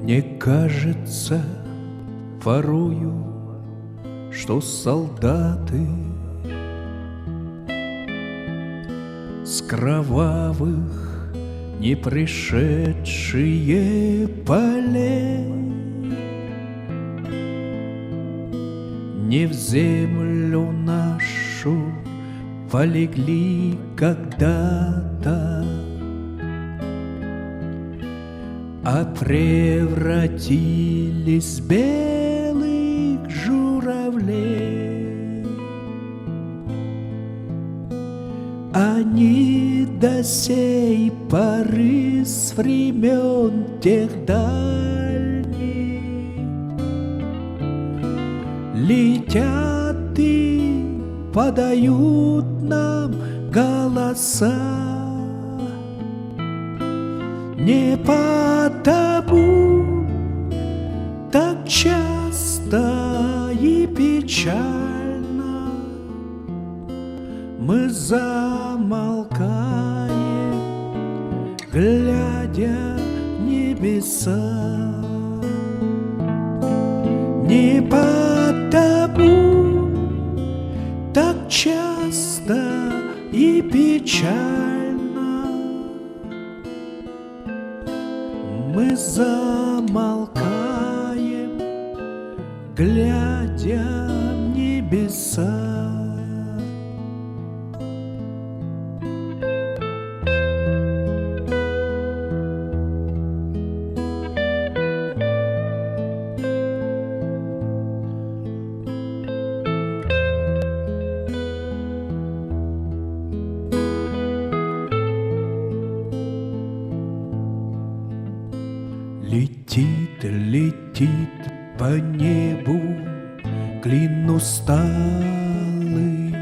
Мне кажется порою, что солдаты с кровавых не пришедшие полей не в землю нашу полегли когда-то, а превратились в белых журавлей. Они до сей поры с времен тех дальних летят и подают нам голоса. Не потому так часто и печально мы замолкаем, глядя в небеса. Не потому так часто и печально мы замолкаем, глядя в небеса. Летит, летит по небу клин усталый,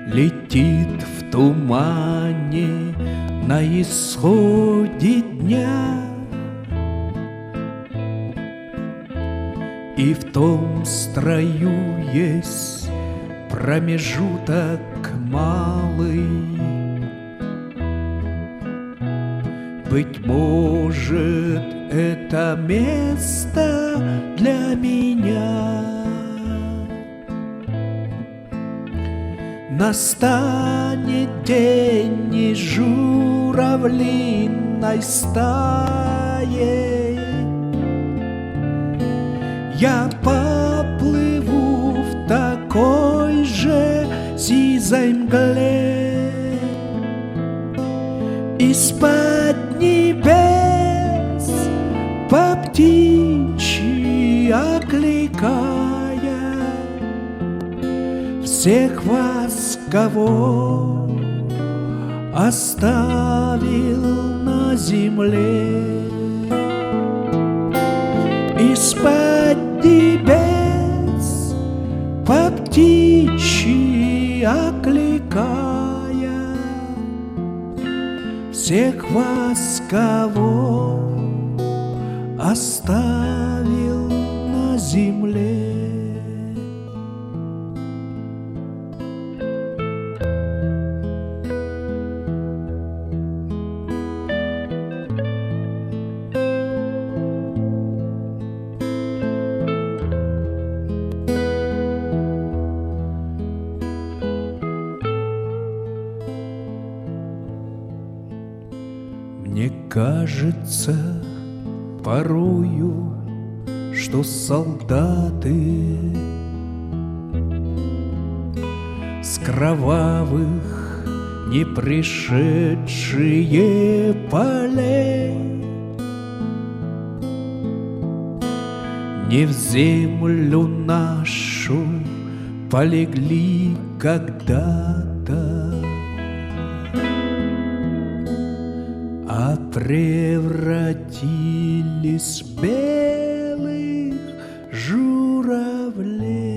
летит в тумане на исходе дня, и в том строю есть промежуток малый. Быть может, это место для меня. Настанет день и журавлиной стаей я поплыву в такой же сизой мгле. Из-под небес по птичьи окликая всех вас, кого оставил на земле. Из-под небес по птичьи окликая всех вас, кого оставил на земле. Мне кажется порою, что солдаты с кровавых не пришедшие полей не в землю нашу полегли когда-то, а превратились в белых журавлей.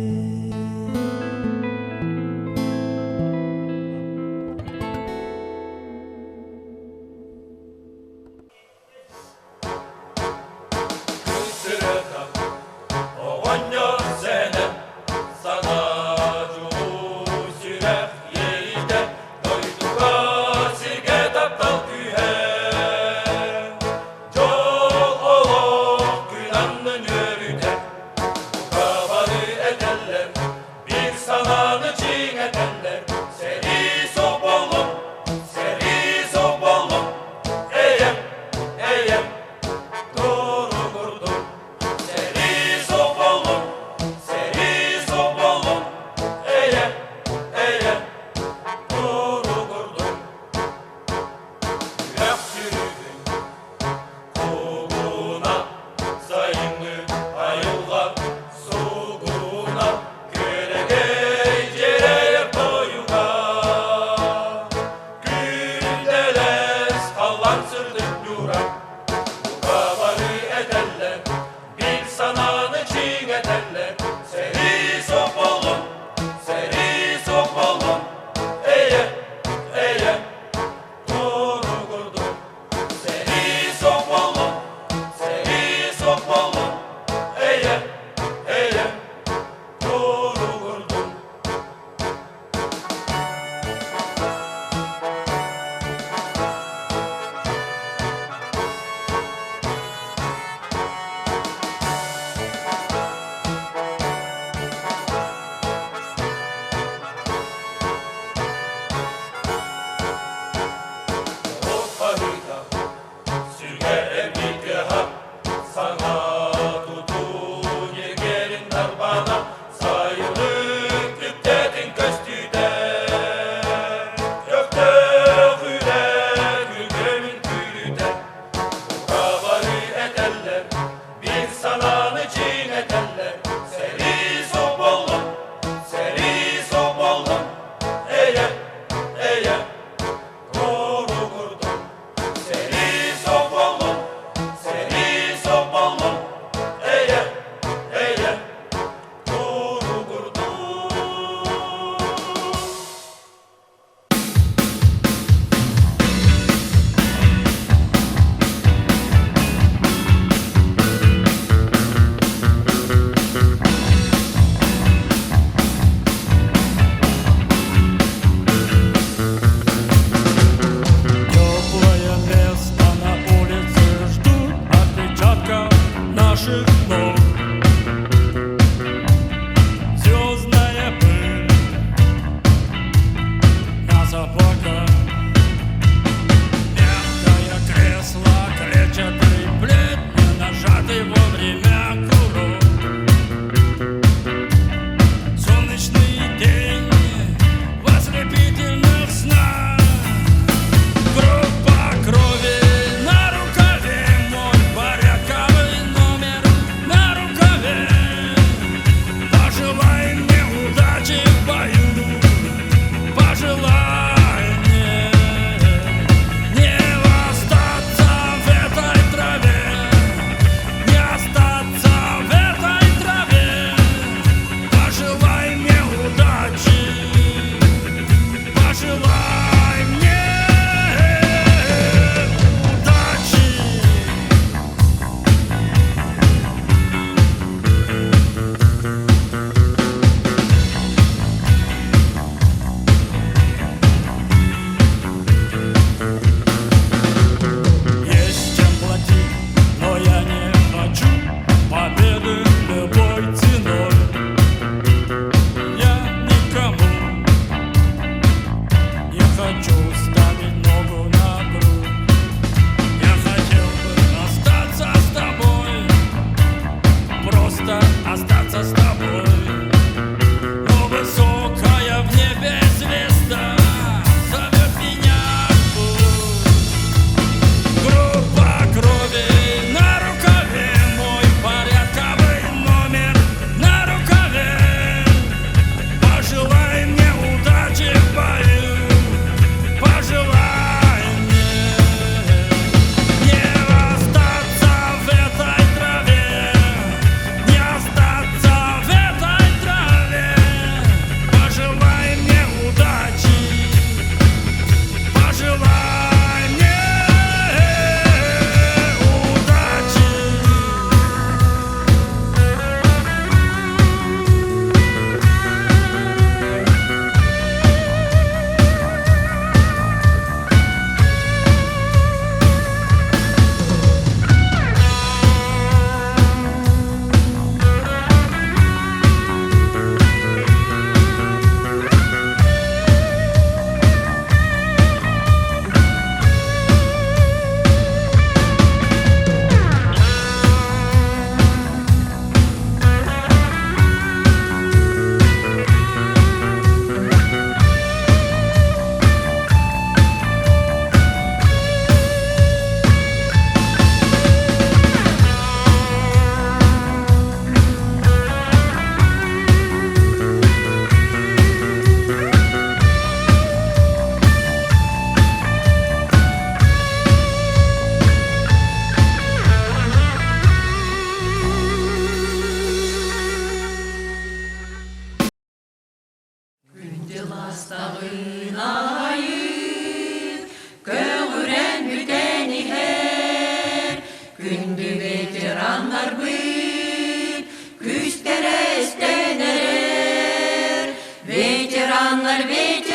Kıaiıq, köğüren büten iher, kündü veteranlar bir, küstere istenerer. Veteranlar, veteranlar,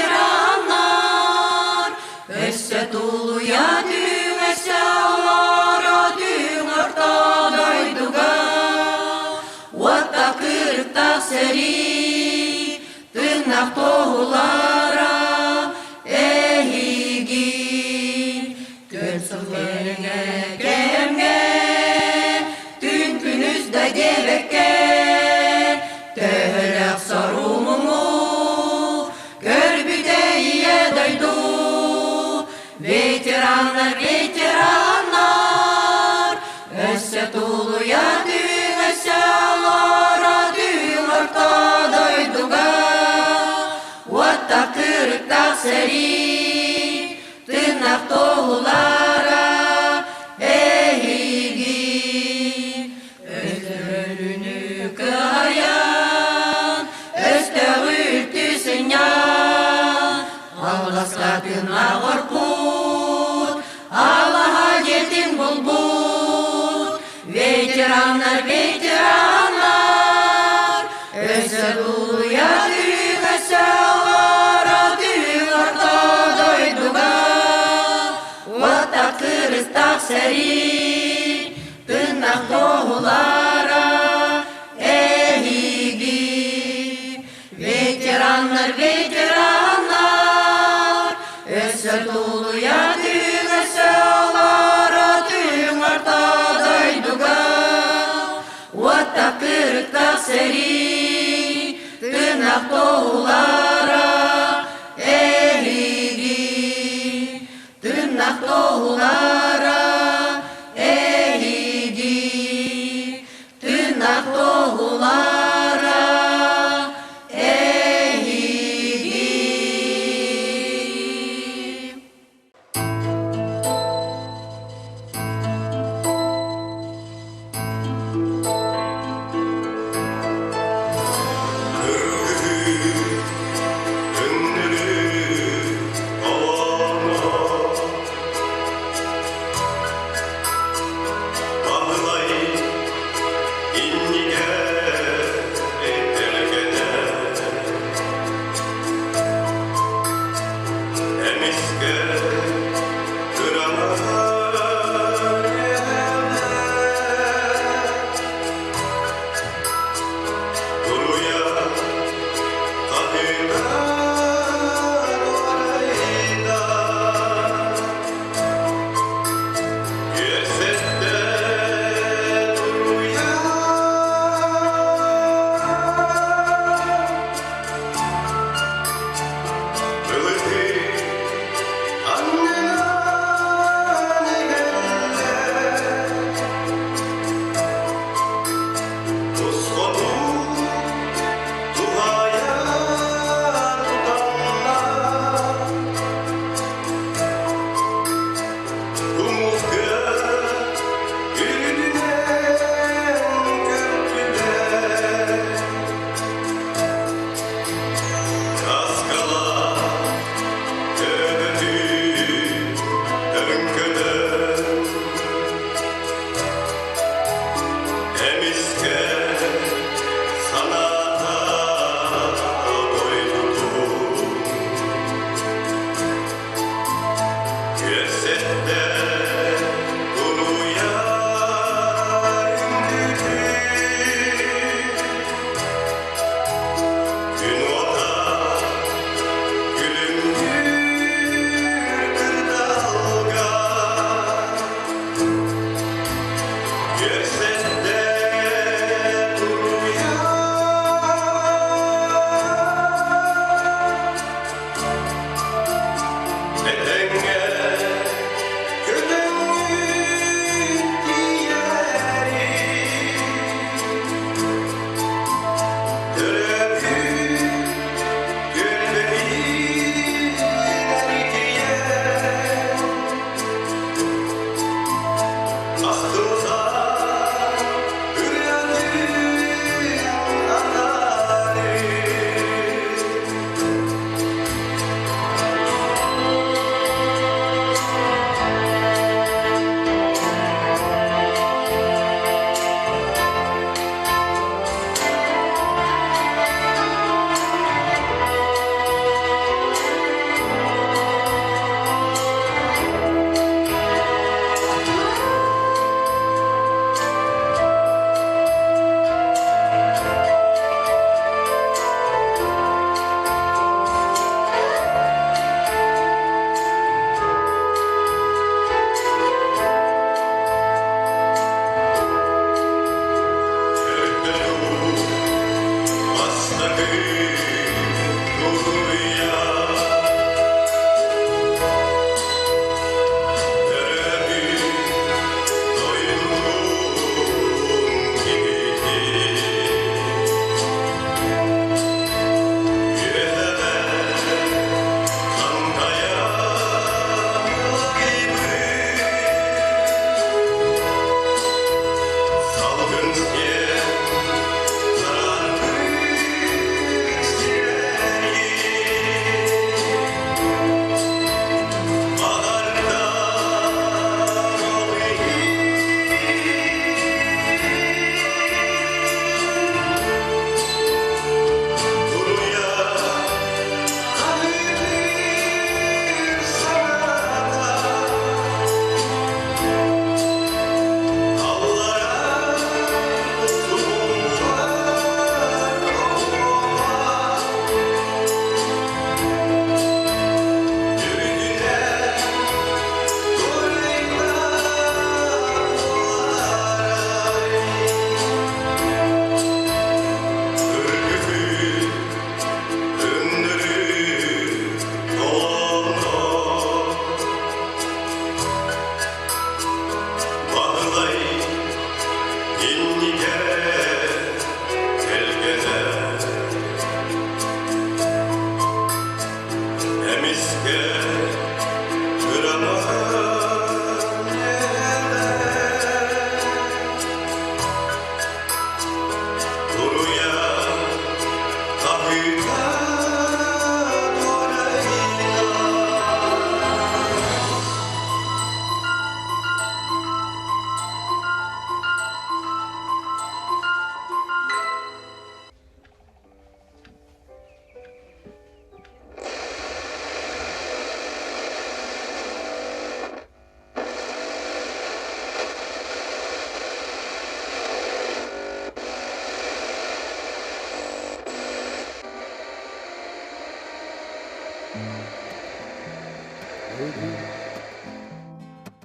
össe tuluya düğmese alara düğün ortadaydıga. Otta kırıkta seri, tırnak tohulara, ehigin, görsüllerine kemge, tün günüzde gebekke, tehelek sarumumu, görbüde iye daydu. Veteranlar, veteranlar, össe tuluya düğmese alara düğün ortadaydıga. Otta kırıkta seri, tırnak tohulara, ehigi. Özlörünü kıayan, öste ültüsün yan, Allah'la tırnak orkut, Allah'a yetin bulbul. Veteranlar, veteranlar, öse duluya düğmese alara düğün ortadaydıga. Otta kırıstak seri, tırnak tohulara, ehigi. Veteranlar, veteranlar, öse duluya düğmese alara düğün ortadaydıga. Otta kırıkta seri, tırnak tohulara, ehigi. Tırnak tohulara, ehigi. Tırnak tohulara, ehigi.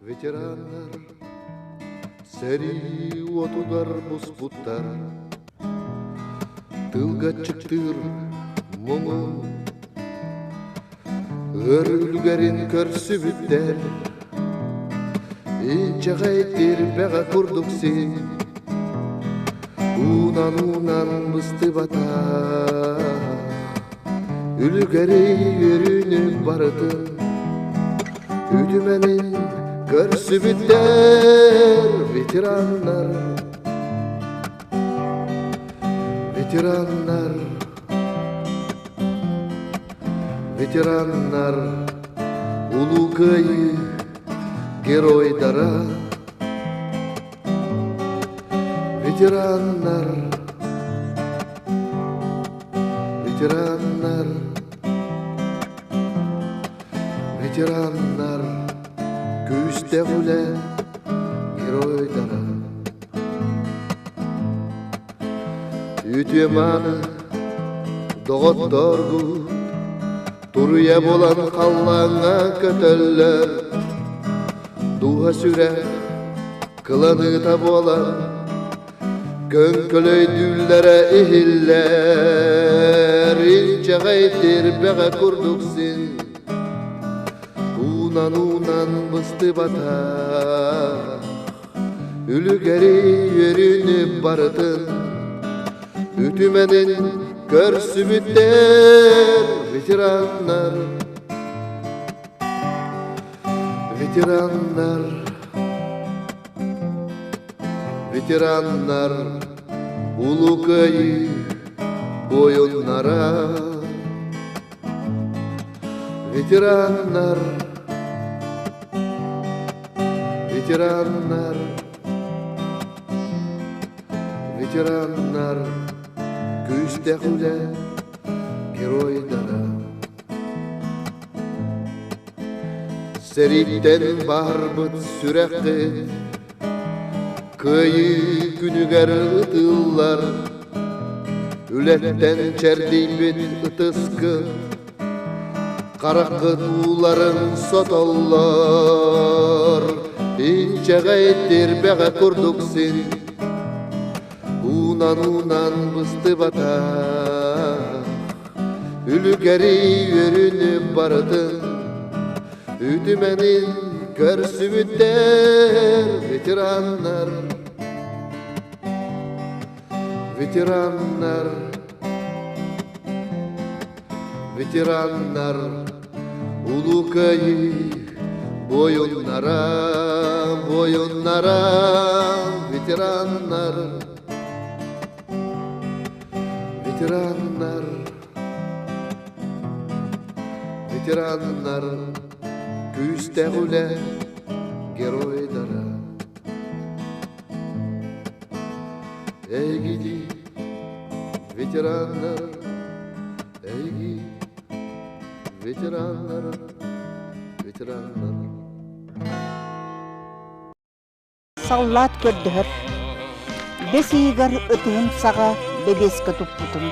Ветерандар, сәри отудар бұспұттар, тылға чықтыр мұңы, өрілгерін көрсі бүттер, инче ғайттер бәға күрдік сен, унан бұсты бата, үлгері өрініп барытын, үдіменін көрсі бүттер, ветерандар, ветерандар, ветерандар, улуу Кыайыы геройдара, ветерандар, ветерандар, ветерандар, күсте құле геройдара. Үтеманы доғытторгу, турыя болан қаллаңа көтөллөр, дуға сүрә кыланыта болан, көнкөлөй дүлләрә ихиллер, инче ғайттер бәға күрдіксін, унан бұсты бата, үлгері өрініп барытын, үтіменін көрсі бүттер, ветерандар, ветерандар, ветерандар, улуу Кыайыы бойыннара, ветерандар, ветерандар, ветерандар, күсте құле геройдара. Сериттен барбыт сүрәққет, Кыайыы күнігер ұтылар, үлеттен чәрдейбет ұтысқы, қараққы туыларын соталар, инче ғайттер бәға күрдіксін, унан бұсты бата, үлгері өрініп барытын, үтіменін көрсі бүттер, ветерандар, ветерандар, ветерандар, улуу Кыайыы бойыннара, бойыннара, ветерандар, ветерандар, ветерандар, күсте құле геройдара. Эгиди, ветерандар, эги, ветерандар, ветерандар. Саллат көрдір, бес игар ұтығын саға бебескі тұппытын,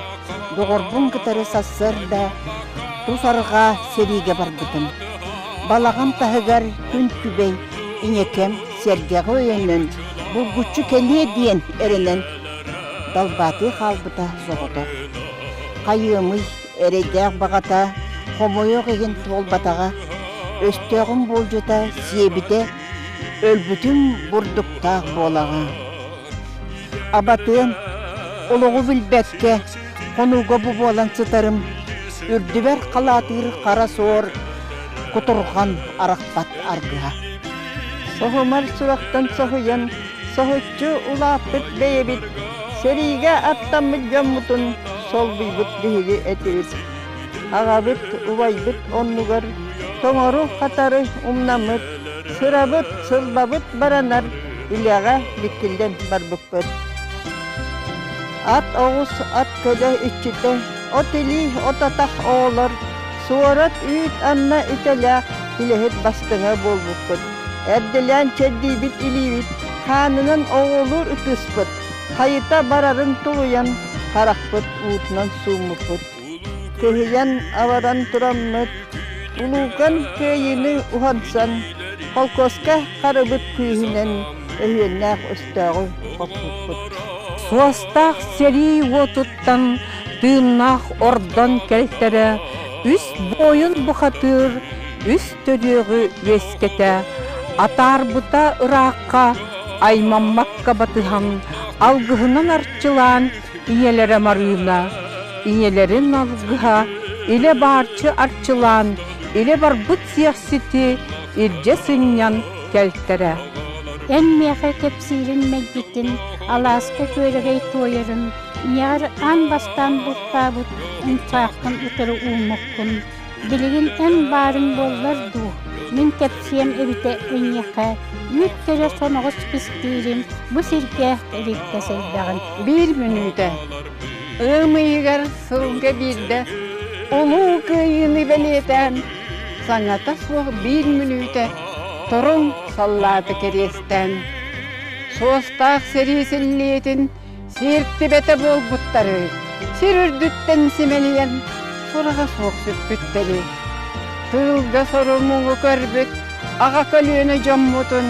доғырбын кітары сассырда, тұсарға сериге барбытын. Балағам тағығар күн күбей, инекем сергеғі өйінін, бұл күтчі кәне дейін әрінін, далбаты қалбыта зоғыды. Кыайыымый әредеғ бағата, қомойық еген толбатаға, өстеғім болжыта себіде, өлбүтін бұрдықтақ болаға. Абатын, олығы білбәкке, қонуға бұ болан сұтарым, үрдібер қалатыр қара сор, кутурган аракпат аргыга. Сохомар сурактан сохуян, сохуччу улаппыт бейбит, сериге аттаммыт жаммутун сол бийбут биһиги этибит. Агабыт убайбыт оннугар, тоңору хатары умнамыт, сырабыт сылбабыт баранар, иляга биккилден барбыкпыт. Ат оғыз, ат көдө иччите, от или, отатах оолар, суарат үйт анна ителя, илехет бастыңа болбукпыт. Эрделян чеддибит илибит, ханынан оғылыр үтіспыт, хайыта барарын тулуян, қарақпыт уутынан суумуппыт. Кыйыян аваран тураммыт, улукан кыйыны ухансан, колкоска қарыбыт күйінен, өйеннәк өстәғі қоппыт. Суастақ сери отуттан, тыыннақ ордан кәлтәрі, үс бойын бұқатыр, үс төрегі вескеті, атар бұта ұраққа, аймаммаққа батыған, алғығынан арчылан, инелері марыына, инелерін алғыға, иле барчы арчылан, иле бар бұт сияқсеті, ирже сыннян кәлтәрі. Әнмеғі кепсирін мәгдетін, аласқы көрігей тойырын, яр ан бастан бұққа бұт, ұнсақын ұтыры ұмыққын. Білігін ән барын болар ду, мен кепсием әбіте өңеқі, үттері сонығыз пістейрін, бұ сірке әректі сайдағын. Bir minüte, ığmıyıgar sılga birde, ulu kıyını beleten, sanata soğuk bir minüte, torun salladı keresten. Soğustaq serisilliyetin, sirtti bete bol butları, sirürdütten simeliyen, sorağa soğuk süppütteli. Tılga sorumuğu körbüt, ağa kölüğüne cammutun,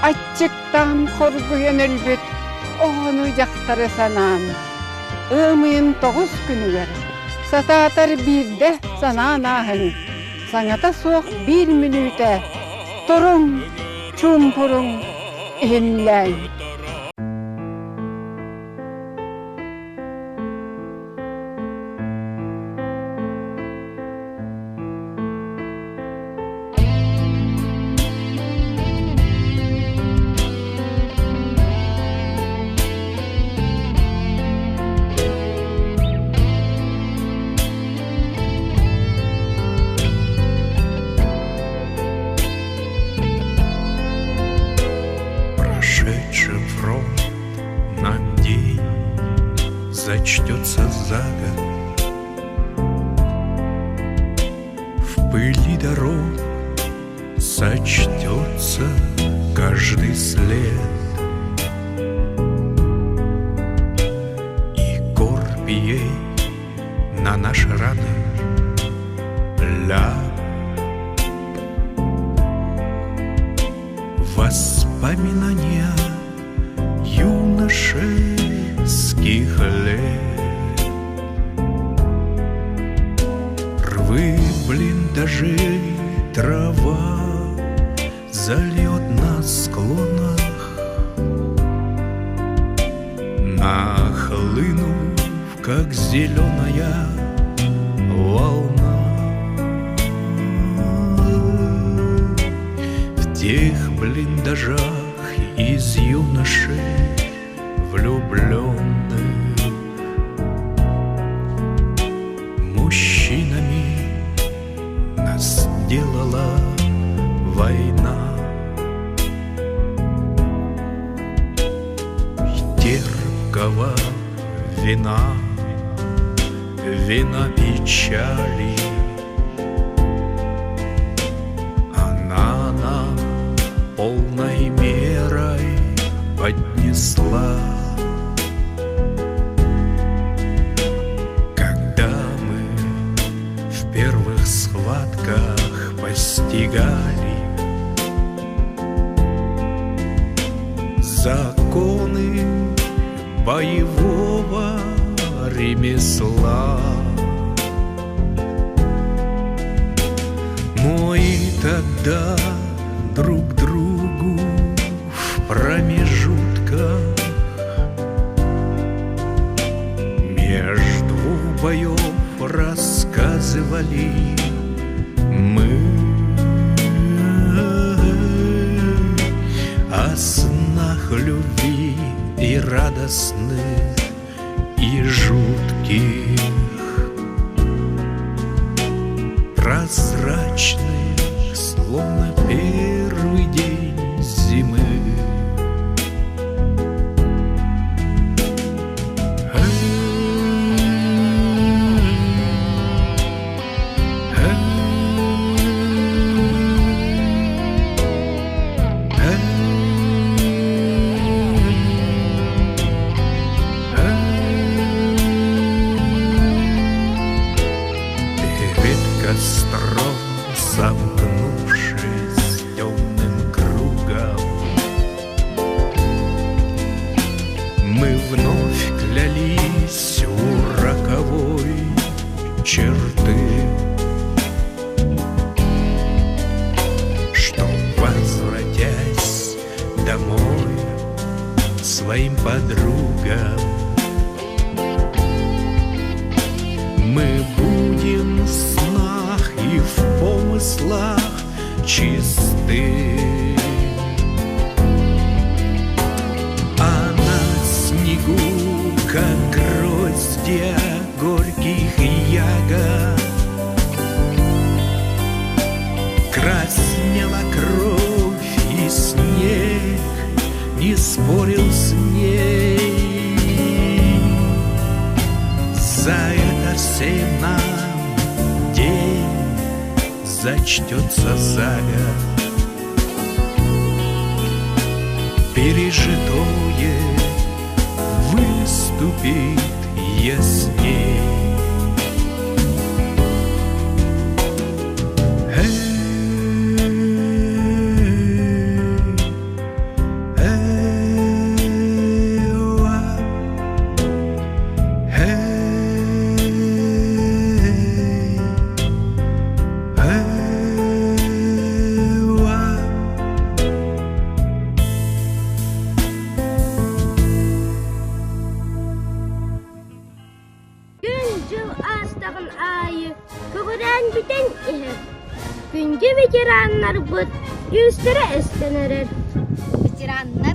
açıktan korguyan ölbüt, onu jaktarı sanan. Ömüyün 9 günüger, satatar birde sanan ahın. Sanata soğuk 1 minüte, torun, çumpurun, inlen. Зачтется за год. В пыли дорог сочтется каждый след, и корпь ей на наши раны ляг. Воспоминания юношеских лет, рвы, блиндажи, трава зальет на склонах, нахлынув, как зеленая волна. В тех блиндажах из юношей влюбленных мужчинами нас делала война. Терпкого вина, вина печали, она нам полной мерой поднесла. Когда мы в первых схватках постигали законы боевого ремесла, мы тогда друг другу в промежутках между двух боев рассказывали мы снах любви и радостных, и жутких, прозрачных, словно первый день зимы. Костром сомкнувшись темным кругом, мы вновь клялись у роковой черты, что, возвратясь домой своим подругам, мы будем в снах и в помыслах чисты. А на снегу, как гроздья горьких ягод, краснела кровь, и снег не спорил с ней. За это всем нам день зачтется за год. Пережитое выступит ясней. Günce veteranlar bud, yüzlere esnener. Veteranlar.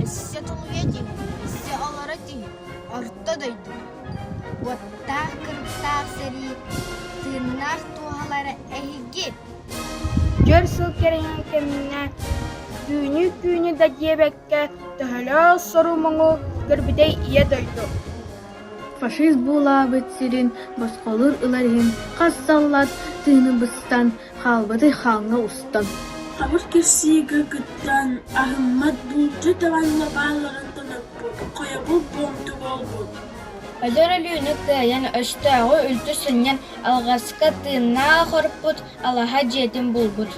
Üsse tuluya din, üsse alara din, orta daydı. Vattah kırıktah seri, tırnak tuhalara ehigit. Gör sılkereyen kemine, günü da diyebekke, töhele sorumunu gırbidey iye daydı. Faşist bulabıt sirin, baskolur ılarhin, kassallat, tığını bıstan, halbadı halına ustan. Kabur kesi gırgıttan, ahımmat bulcu tavanla bağların tanıp, koya bu bomdu bol bul. Ajar ölüğünü kıyan öştağı ültü sünyen, algaska tığına korput, alaha cetin bulbut.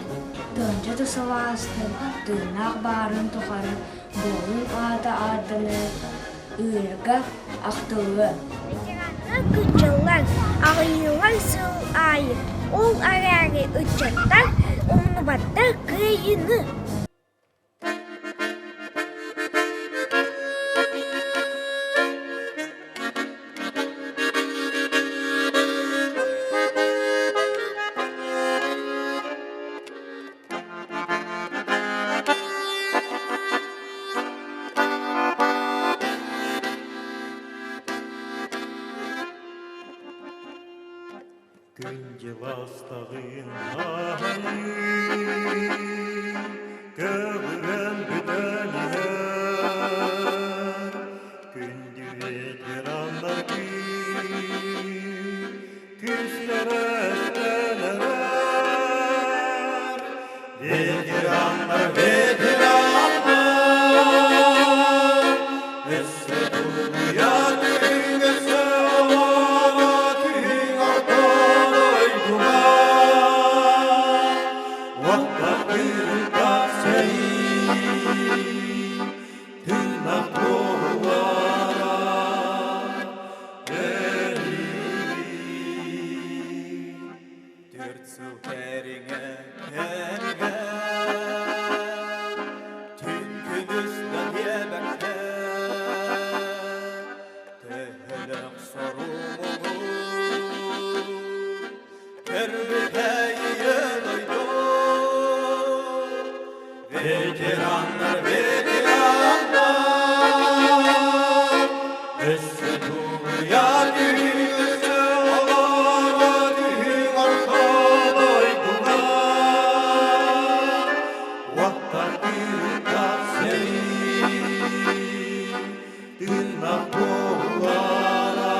Dönce de savastın, tığına bağırın tukarın, boğun adı adını, ırga aktığı. Kıçılar, ağıyılar sığ ayı, ol ararı uçaklar, onu batta Kıayıını. Күнде бастағын көвірін бүдәлер, күнде ветерандар күзлері әстәлер, ветерандар, ветерандар, өсі тұлғыя түңгісі Veteranlar, veteranlar, Össe tuğya düğüse alara düğün arkadaydılar. Vattar gülüp seni dünnak doğulara.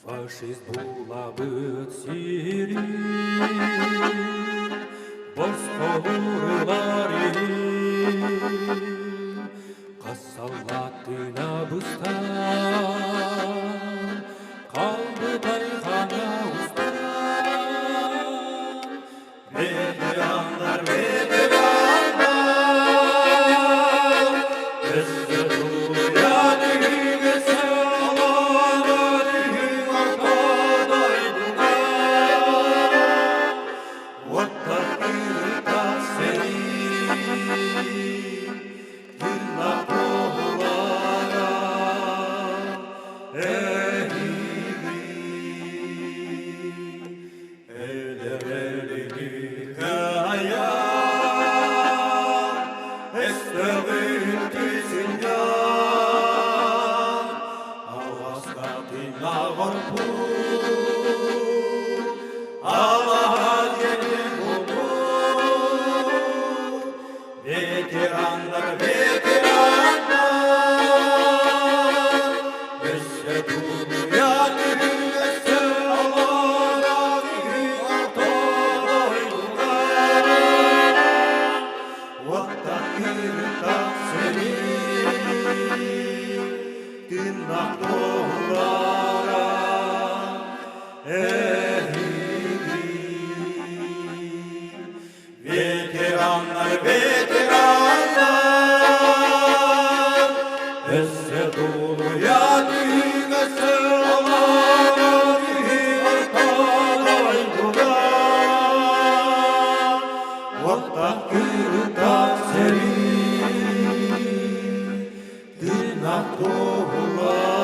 Фашист булабыт сири, борсколурылар Кассаллатына быстан, қалды тайхана устан. Ветерандар, ветерандар, Өссө туя дүгесе алара дүгүн arkadaydılar. Vattar gülüp seni dünnak doğulara. Ellerelini kaya, Estağın tüzünden, Ağaçlarına varpu, Allah'a yedim bunu. Veteranlar, veteranlar, Össe tuğya düğüse alara düğün arkadaydılar. Vattar gülüp seni dünnak doğulara. Veteranlar, veteranlar, Össe tuğya düğüse alara düğün arkadaydılar. Vattar gülüp seni dünnak doğulara.